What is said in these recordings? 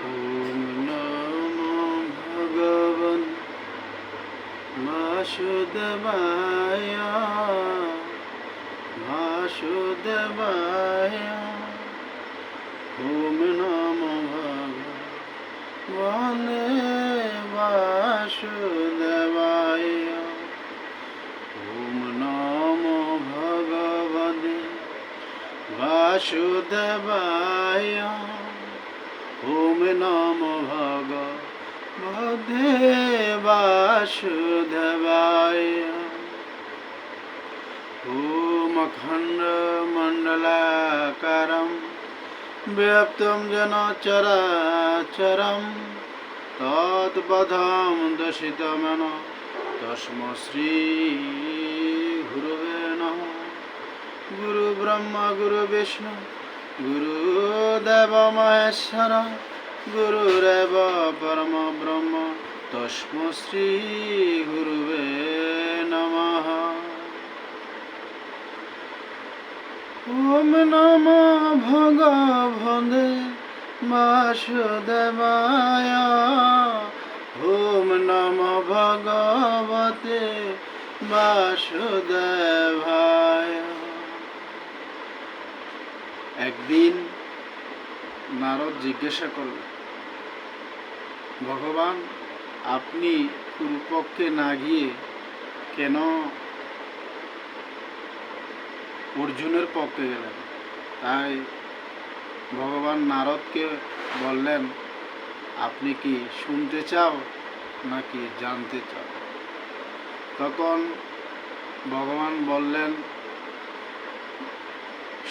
ওম নমো ভগবন বাসুদেবায় বাসুদেবায়। ওম নমো ভগবনে বাসুদেবায়। ওম নমো ভগবনে বাসুদেবায়। ওম নমো ভগবতে বাসুদেবায়। ওম অখণ্ডমণ্ডলাকারম ব্যাপ্তং যেন চরাচরম তৎপদং দর্শিতমেন তস্मै শ্রী গুরবে নমঃ। গুরু ব্রহ্মা গুরু বিষ্ণু গুরুদেব মহেশ্বর গুরুরেব পরম ব্রহ্ম তস্मै শ্রী গুরুবে নমঃ। ওম নমো ভগবতে বাসুদেবায়। ওম নমো ভগবতে বাসুদেবায়। একদিন নারদ জিজ্ঞাসা করলেন, ভগবান আপনি কুরুপক্ষে না গিয়ে কেন অর্জুনের পক্ষে গেলেন? তাই ভগবান নারদকে বললেন, আপনি কি শুনতে চাও নাকি জানতে চাও? তখন ভগবান বললেন,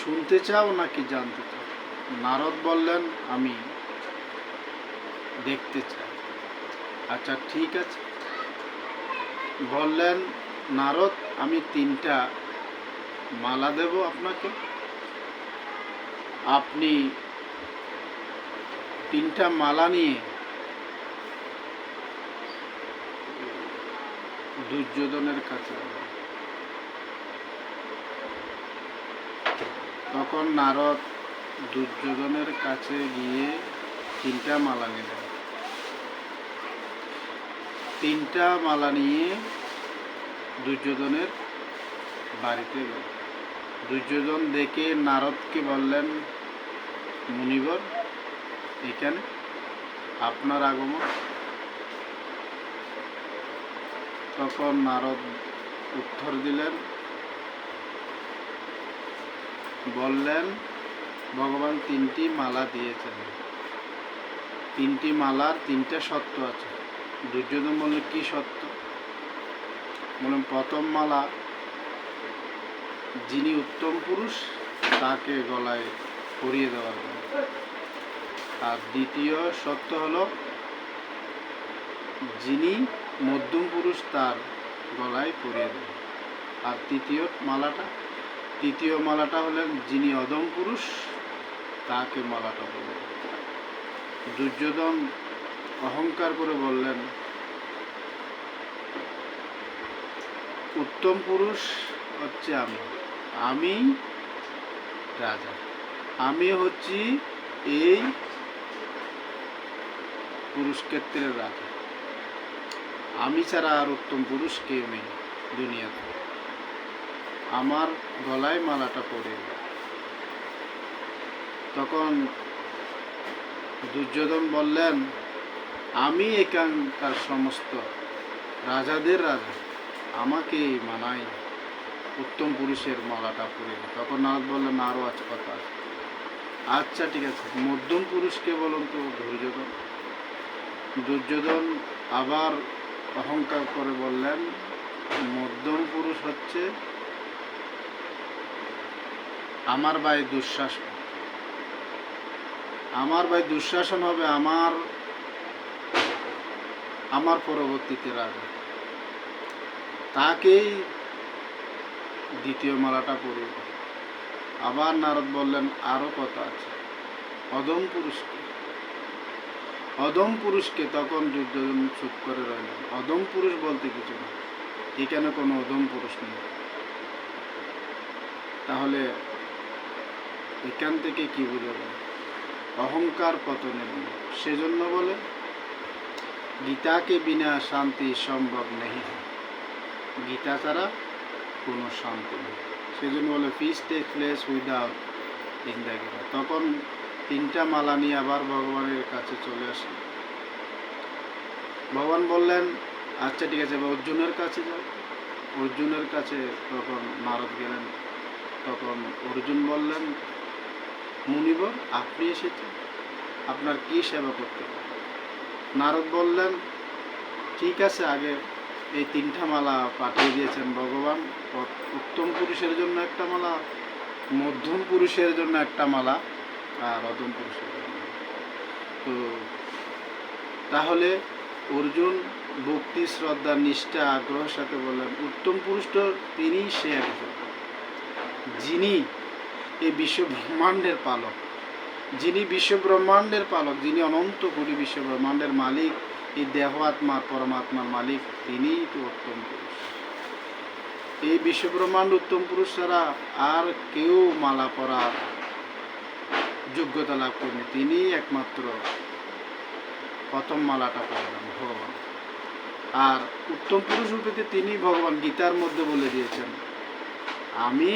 শুনতে চাও নাকি জানতে চাও? নারদ বললেন, আমি দেখতে চাই। আচ্ছা ঠিক আছে। বললেন নারদ, আমি 3টা মালা দেব আপনাকে, আপনি 3টা মালা নিয়ে দুর্যোধনের কাছে যাবেন। তখন নারদ দুর্যোধনের কাছে গিয়ে 3টা মালা নিলেন। 3টা মালা নিয়ে দুর্যোধনের বাড়িতে গেল। দুর্যোধন দেখে নারদকে বললেন, মুনিবর এখানে আপনার আগমন। তখন নারদ উত্তর দিলেন, বললেন ভগবান 3টি মালা দিয়েছেন, 3টি মালার 3টা সত্য আছে। দুর্যোধন বললেন, কি সত্য? বললেন, প্রথম মালা যিনি উত্তম পুরুষ তাকে গলায় পরিয়ে দেওয়ার জন্য, আর দ্বিতীয় সত্য হলো যিনি মধ্যম পুরুষ তার গলায় পরিয়ে দেবেন। আর তৃতীয় মালাটা হলেন যিনি অধম পুরুষ তাকে মালাটা পরিয়ে দেবেন। দুর্যোধন অহংকার করে বললেন, উত্তম পুরুষ হচ্ছে আমি রাজা, আমি হচ্ছি এই কুরুক্ষেত্রের রাজা, আমি ছাড়া আর উত্তম পুরুষ কেউ নেই দুনিয়াতে, আমার গলায় মালাটা পরে। তখন দুর্যোধন বললেন, আমি এখানকার সমস্ত রাজাদের রাজা, আমাকে মানাই উত্তম পুরুষের মালাটা পরে। তখন নারদ বললেন, আরও আছে কথা আছে। আচ্ছা ঠিক আছে, মধ্যম পুরুষকে বলুন তো। দুর্যোধন আবার অহংকার করে বললেন, মধ্যম পুরুষ হচ্ছে আমার ভাই দুঃশাসন। আমার ভাই দুঃশাসন হবে আমার পরবর্তীতে রাজা, তাকেই দ্বিতীয় মালাটা পরিয়ে দেব। আবার নারদ বললেন, আরও কথা আছে, অধম পুরুষকে। তখন দুর্যোধন চুপ করে রইলেন। অধম পুরুষ বলতে কিছু না, এখানে কোনো অধম পুরুষ নেই। তাহলে এখান থেকে কি বুঝা যায়? অহংকার পতনের মূল। সেজন্য বলে গীতা के बिना শান্তি সম্ভব नहीं है। গীতা ছাড়া কোনো শান্তি নেই। সেজন্য বলে peace take place without in the Gita. তখন 3টা মালা নিয়ে আবার ভগবানের কাছে চলে আসে। ভগবান বললেন আচ্ছা ঠিক আছে, অর্জুনের কাছে যাও। অর্জুনের কাছে তখন নারদ গেলেন। তখন অর্জুন বললেন মুনিবর আপনি এসেছেন, আপনার কি সেবা করতে পারি? নারদ বললেন ঠিক আছে, আগে এই 3টা মালা পাঠিয়ে দিয়েছেন ভগবান, উত্তম পুরুষের জন্য একটা মালা, মধ্যম পুরুষের জন্য একটা মালা, আর অধম পুরুষের জন্য। তো তাহলে অর্জুন ভক্তি শ্রদ্ধা নিষ্ঠা আগ্রহের সাথে বললেন উত্তম পুরুষ তো তিনি, সে একজন যিনি এই বিশ্ব ব্রহ্মাণ্ডের পালক, যিনি বিশ্ব ব্রহ্মাণ্ডের পালক, যিনি অনন্ত কোটি বিশ্ব ব্রহ্মাণ্ডের মালিক, এই দেহ আত্মার পরমাত্মার মালিক, তিনিই তো উত্তম পুরুষ। এই বিশ্ব ব্রহ্মাণ্ড উত্তম পুরুষ ছাড়া আর কেউ মালা পরার যোগ্যতা লাভ করেনি। তিনি একমাত্র প্রথম মালাটা পড়লেন ভগবান। আর উত্তম পুরুষ রূপে তিনি ভগবান গীতার মধ্যে বলে দিয়েছেন আমি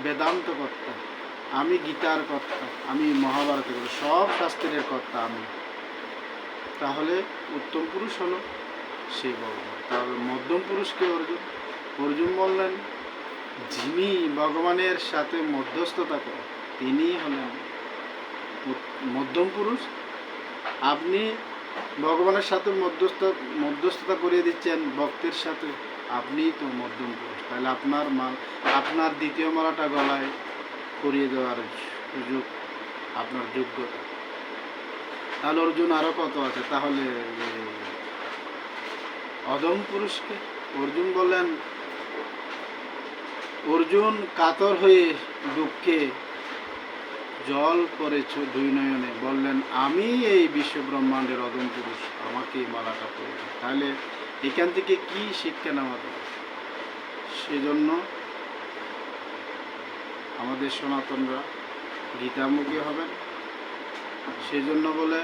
বেদান্ত কর্তা, আমি গীতার কর্তা, আমি মহাভারতের কর্তা, সব শাস্ত্রের কর্তা আমি। তাহলে উত্তম পুরুষ হলো সেই ভগবান। তাহলে মধ্যম পুরুষকে অর্জুন। অর্জুন বললেন যিনি ভগবানের সাথে মধ্যস্থতা করেন তিনি হলেন মধ্যম পুরুষ। আপনি ভগবানের সাথে মধ্যস্থতা করিয়ে দিচ্ছেন ভক্তের সাথে, আপনিই তো মধ্যম পুরুষ। তাহলে আপনার দ্বিতীয় মালাটা গলায় করিয়ে দেওয়ার সুযোগ আপনার যোগ্যতা। তাহলে অর্জুন আরও কত আছে? তাহলে অধম পুরুষকে অর্জুন বললেন, অর্জুন কাতর হয়ে দুঃখে জল পড়েছ 2 নয়নে, বললেন আমি এই বিশ্ব ব্রহ্মাণ্ডের অধম পুরুষ, আমাকে মালাটা পড়ে। তাহলে এখান থেকে কি শিক্ষা নেওয়া যায়? সেজন্য আমাদের সনাতনরা গীতামুখী হবেন। সেজন্য বলে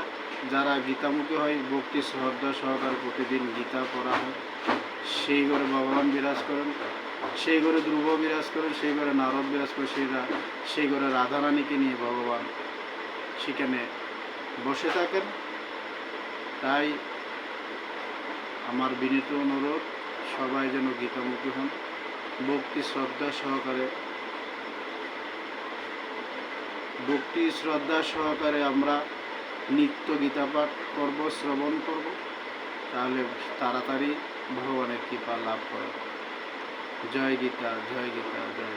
যারা গীতামুখী হয় ভক্তি শ্রদ্ধা সহকারে প্রতিদিন গীতা পড়া হয়, সেই ঘরে ভগবান বিরাজ করেন, সেই ঘরে ধ্রুব বিরাজ করেন, সেই ঘরে নারদ বিরাজ করে, সেই ঘরে রাধারানীকে নিয়ে ভগবান সেখানে বসে থাকেন। তাই আমার বিনীত অনুরোধ সবাই যেন গীতামুখী হন, ভক্তি শ্রদ্ধা সহকারে আমরা নিত্য গীতা পাঠ করব, শ্রবণ করব, তাহলে তাড়াতাড়ি ভগবানের কৃপা লাভ করব। জয় গীতা, জয় গীতা, জয়।